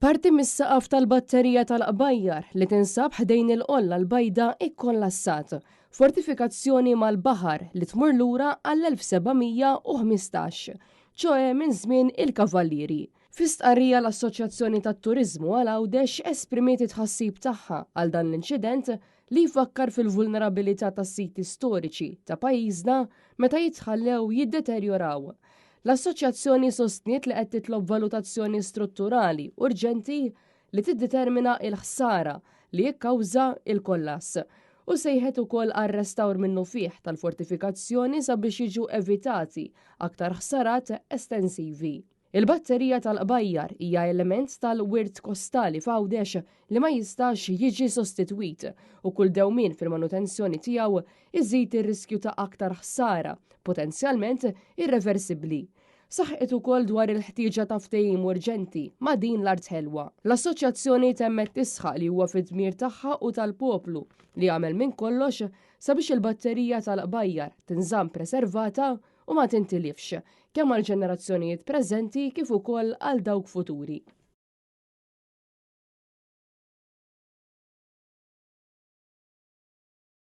Parti mis-saqaf tal-batterija tal-qbajjar li tinsab ħdejn il-qolla l-bajda ikkollassat. Fortifikazzjoni mal-baħar li tmur lura għall-1715, ċoe minn żmien il-kavallieri. Fi stqarrija l-Assoċjazzjoni tat-Turiżmu għal Għawdex esprimiet it-tħassib tagħha għal dan l-inċident li jfakkar fil-vulnerabilità tas-siti storiċi ta' pajjiżna meta jitħallew jiddeterjoraw. L-Assoċjazzjoni sostniet li qed titlob valutazzjoni strutturali urġenti li tiddetermina il-ħsara li jikkawża il-kollass u sejħet ukoll għar-restawr minnu fih tal-fortifikazzjoni sabiex jiġu evitati aktar ħsarat estensivi. Il-batterija tal-qbajjar hija element tal-wirt kostali f'Għawdex li ma jistax jiġi sostitwit u kull dewmien fil-manutenzjoni tiegħu iżid ir-riskju ta' aktar ħsara potenzjalment irreversibbli. Saħqet ukoll dwar il-ħtieġa ta' ftehim urġenti ma' din l-art ħelwa. L-assoċjazzjoni temmet tisħaq li huwa fid-dmir tagħha u tal-poplu li għamel minn kollox sabiex il-batterija tal-qbajjar tinżamm preservata u ma tintilifx kemm għal ġenerazzjonijiet preżenti kif ukoll għal dawk futuri.